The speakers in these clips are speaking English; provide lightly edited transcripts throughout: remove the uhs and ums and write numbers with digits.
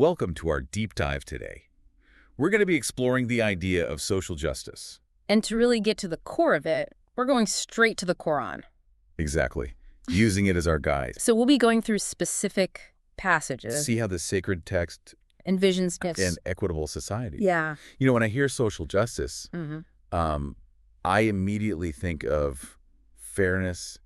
Welcome to our deep dive today. We're going to be exploring the idea of social justice. And to really get to the core of it, we're going straight to the Quran. Exactly. Using it as our guide. So we'll be going through specific passages. See how the sacred text Envisions and equitable society. Yeah. You know, when I hear social justice, I immediately think of fairness,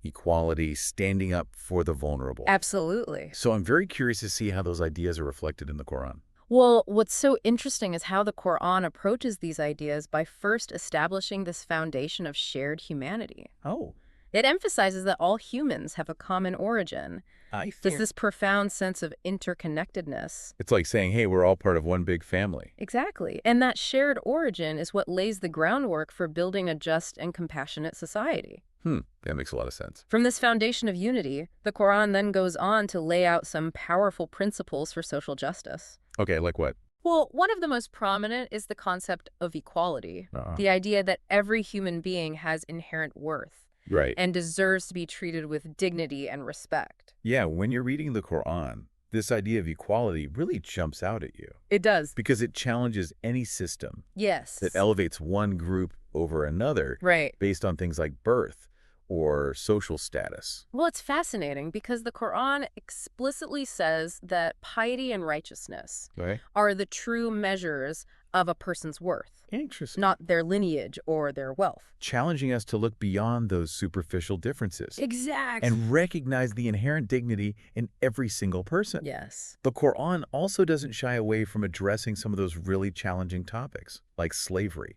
equality, standing up for the vulnerable. Absolutely. So I'm very curious to see how those ideas are reflected in the Quran. Well, what's so interesting is how the Quran approaches these ideas by first establishing this foundation of shared humanity. Oh. It emphasizes that all humans have a common origin. There's this profound sense of interconnectedness. It's like saying, hey, we're all part of one big family. Exactly. And that shared origin is what lays the groundwork for building a just and compassionate society. That makes a lot of sense. From this foundation of unity, the Quran then goes on to lay out some powerful principles for social justice. Okay, like what? Well, one of the most prominent is the concept of equality, the idea that every human being has inherent worth. Right. And deserves to be treated with dignity and respect. Yeah, when you're reading the Quran, this idea of equality really jumps out at you. It does. Because it challenges any system Yes. that elevates one group over another based on things like birth or social status. Well, it's fascinating because the Quran explicitly says that piety and righteousness are the true measures of a person's worth. Interesting. Not their lineage or their wealth. Challenging us to look beyond those superficial differences. Exactly. And recognize the inherent dignity in every single person. Yes. The Quran also doesn't shy away from addressing some of those really challenging topics, like slavery,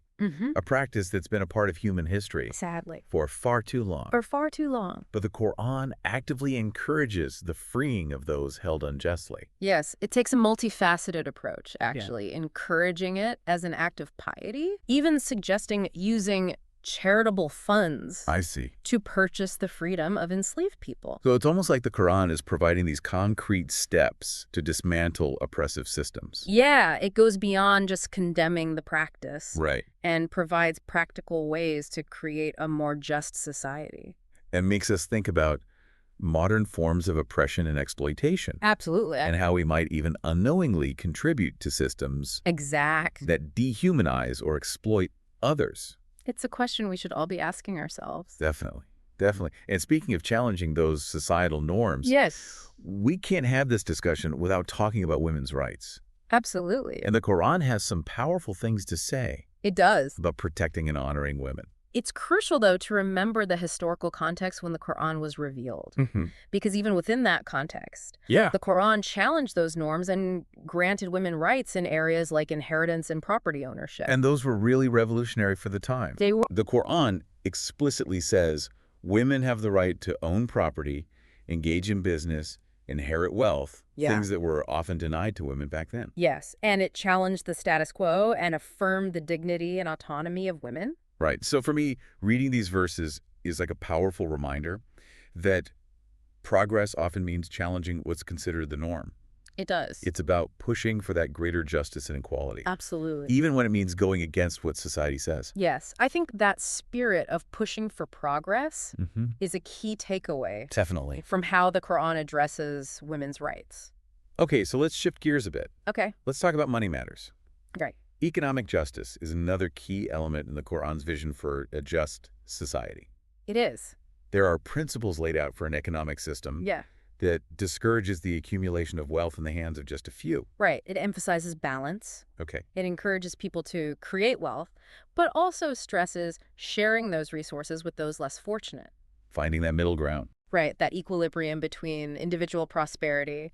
a practice that's been a part of human history Sadly. for far too long. For far too long. But the Quran actively encourages the freeing of those held unjustly. Yes, it takes a multifaceted approach, actually, encouraging it as an act of piety, even suggesting using charitable funds to purchase the freedom of enslaved people. So it's almost like the Quran is providing these concrete steps to dismantle oppressive systems. Yeah, it goes beyond just condemning the practice. Right. And provides practical ways to create a more just society. And makes us think about modern forms of oppression and exploitation. Absolutely. And how we might even unknowingly contribute to systems that dehumanize or exploit others. It's a question we should all be asking ourselves. Definitely. Definitely. And speaking of challenging those societal norms, we can't have this discussion without talking about women's rights. Absolutely. And the Quran has some powerful things to say. It does. About protecting and honoring women. It's crucial, though, to remember the historical context when the Quran was revealed. Because even within that context, the Quran challenged those norms and granted women rights in areas like inheritance and property ownership. And those were really revolutionary for the time. They were. The Quran explicitly says women have the right to own property, engage in business, inherit wealth, things that were often denied to women back then. Yes, and it challenged the status quo and affirmed the dignity and autonomy of women. Right. So for me, reading these verses is like a powerful reminder that progress often means challenging what's considered the norm. It does. It's about pushing for that greater justice and equality. Absolutely. Even when it means going against what society says. Yes. I think that spirit of pushing for progress is a key takeaway. Definitely. From how the Quran addresses women's rights. Okay, so let's shift gears a bit. Okay. Let's talk about money matters. Right. Economic justice is another key element in the Quran's vision for a just society. It is. There are principles laid out for an economic system that discourages the accumulation of wealth in the hands of just a few. Right. It emphasizes balance. Okay. It encourages people to create wealth, but also stresses sharing those resources with those less fortunate. Finding that middle ground. Right. That equilibrium between individual prosperity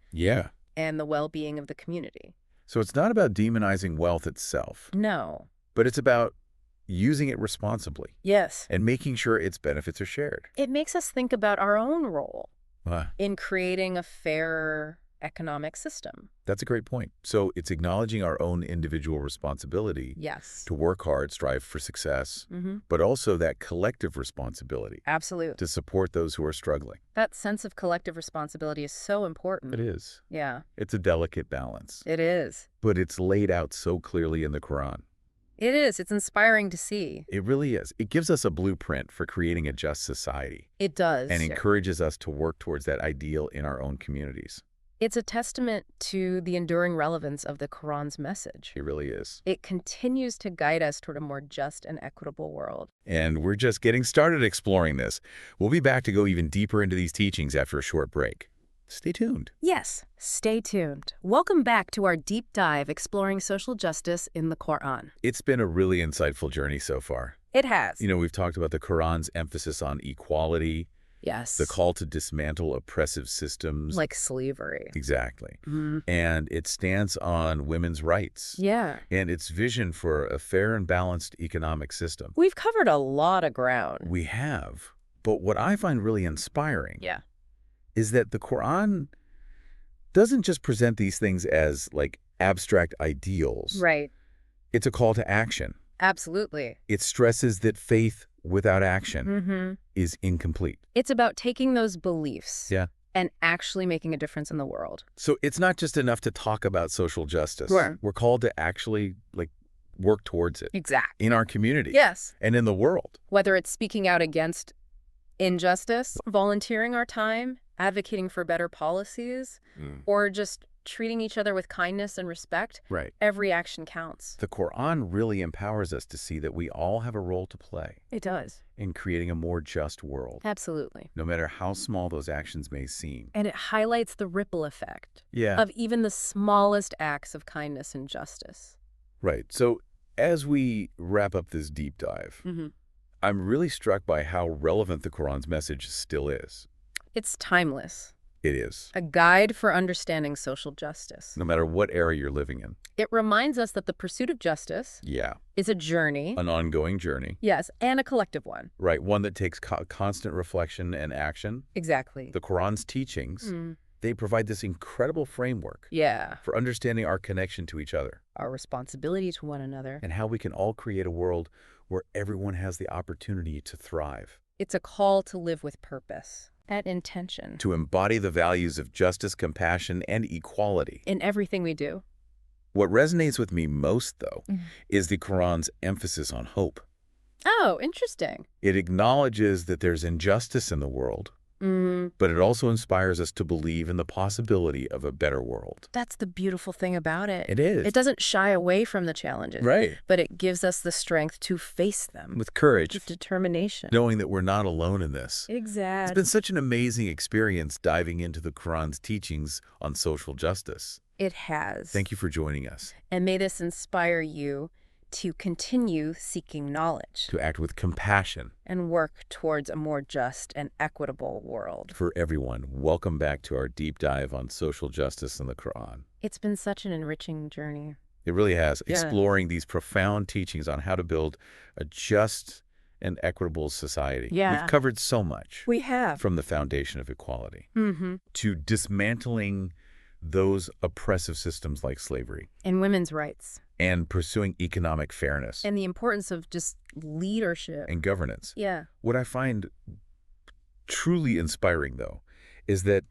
and the well-being of the community. So it's not about demonizing wealth itself. No. But it's about using it responsibly. Yes. And making sure its benefits are shared. It makes us think about our own role in creating a fairer economic system. That's a great point. So it's acknowledging our own individual responsibility to work hard, strive for success, but also that collective responsibility to support those who are struggling. That sense of collective responsibility is so important. It is. Yeah. It's a delicate balance. It is. But it's laid out so clearly in the Quran. It is. It's inspiring to see. It really is. It gives us a blueprint for creating a just society. It does. And encourages us to work towards that ideal in our own communities. It's a testament to the enduring relevance of the Quran's message. It really is. It continues to guide us toward a more just and equitable world. And we're just getting started exploring this. We'll be back to go even deeper into these teachings after a short break. Stay tuned. Yes, stay tuned. Welcome back to our deep dive exploring social justice in the Quran. It's been a really insightful journey so far. It has. You know, we've talked about the Quran's emphasis on equality. Yes. The call to dismantle oppressive systems. Like slavery. Exactly. Mm-hmm. And its stance on women's rights. Yeah. And its vision for a fair and balanced economic system. We've covered a lot of ground. We have. But what I find really inspiring is that the Quran doesn't just present these things as, like, abstract ideals. Right. It's a call to action. Absolutely. It stresses that faith without action is incomplete. It's about taking those beliefs Yeah. and actually making a difference in the world. So it's not just enough to talk about social justice. Right. We're called to actually, like, work towards it. Exactly. In our community. Yes. And in the world. Whether it's speaking out against injustice, volunteering our time, advocating for better policies, or just treating each other with kindness and respect, right. Every action counts. The Quran really empowers us to see that we all have a role to play. It does. In creating a more just world. Absolutely. No matter how small those actions may seem. And it highlights the ripple effect of even the smallest acts of kindness and justice. Right. So as we wrap up this deep dive, I'm really struck by how relevant the Quran's message still is. It's timeless. It is. A guide for understanding social justice. No matter what era you're living in. It reminds us that the pursuit of justice is a journey. An ongoing journey. Yes, and a collective one. Right, one that takes constant reflection and action. Exactly. The Quran's teachings, they provide this incredible framework for understanding our connection to each other. Our responsibility to one another. And how we can all create a world where everyone has the opportunity to thrive. It's a call to live with purpose. At intention. To embody the values of justice, compassion, and equality. In everything we do. What resonates with me most, though, is the Quran's emphasis on hope. Oh, interesting. It acknowledges that there's injustice in the world, but it also inspires us to believe in the possibility of a better world. That's the beautiful thing about it. It is. It doesn't shy away from the challenges. Right. But it gives us the strength to face them. With courage. With determination. Knowing that we're not alone in this. Exactly. It's been such an amazing experience diving into the Quran's teachings on social justice. It has. Thank you for joining us. And may this inspire you to continue seeking knowledge. To act with compassion. And work towards a more just and equitable world. For everyone, welcome back to our deep dive on social justice in the Quran. It's been such an enriching journey. It really has. Yeah. Exploring these profound teachings on how to build a just and equitable society. Yeah. We've covered so much. We have. From the foundation of equality. To dismantling those oppressive systems like slavery. And women's rights. And pursuing economic fairness. And the importance of just leadership. And governance. Yeah. What I find truly inspiring, though, is that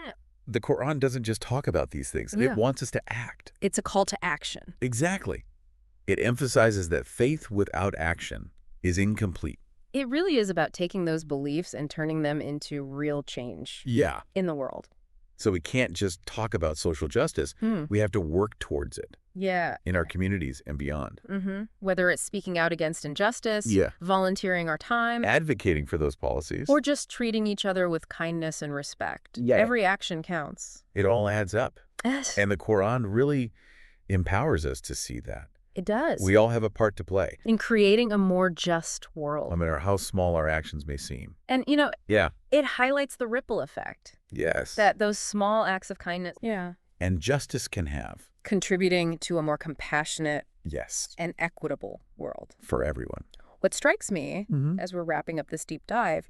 the Quran doesn't just talk about these things. It wants us to act. It's a call to action. Exactly. It emphasizes that faith without action is incomplete. It really is about taking those beliefs and turning them into real change. Yeah. In the world. So we can't just talk about social justice. We have to work towards it. Yeah. In our communities and beyond. Whether it's speaking out against injustice, volunteering our time, advocating for those policies, or just treating each other with kindness and respect. Yeah. Every action counts. It all adds up. Yes. And the Quran really empowers us to see that. It does. We all have a part to play. In creating a more just world. No matter how small our actions may seem. And, you know, it highlights the ripple effect. Yes. That those small acts of kindness. Yeah. And justice can have. Contributing to a more compassionate. Yes. And equitable world. For everyone. What strikes me, as we're wrapping up this deep dive,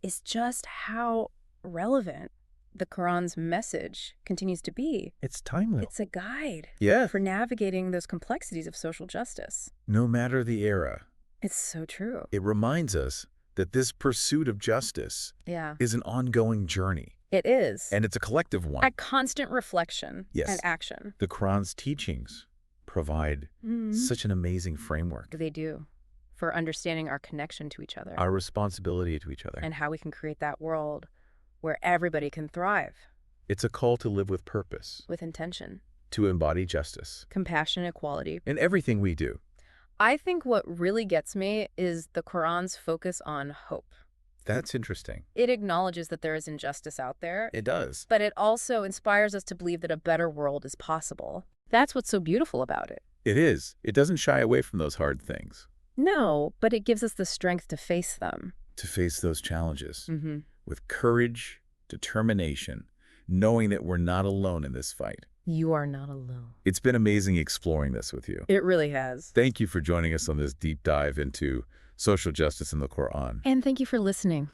is just how relevant the Quran's message continues to be. It's timeless. It's a guide for navigating those complexities of social justice. No matter the era. It's so true. It reminds us that this pursuit of justice is an ongoing journey. It is. And it's a collective one. A constant reflection and action. The Quran's teachings provide such an amazing framework. They do. For understanding our connection to each other. Our responsibility to each other. And how we can create that world where everybody can thrive. It's a call to live with purpose. With intention. To embody justice. Compassion and equality. In everything we do. I think what really gets me is the Quran's focus on hope. That's interesting. It acknowledges that there is injustice out there. It does. But it also inspires us to believe that a better world is possible. That's what's so beautiful about it. It is. It doesn't shy away from those hard things. No, but it gives us the strength to face them. To face those challenges. With courage, determination, knowing that we're not alone in this fight. You are not alone. It's been amazing exploring this with you. It really has. Thank you for joining us on this deep dive into social justice in the Quran. And thank you for listening.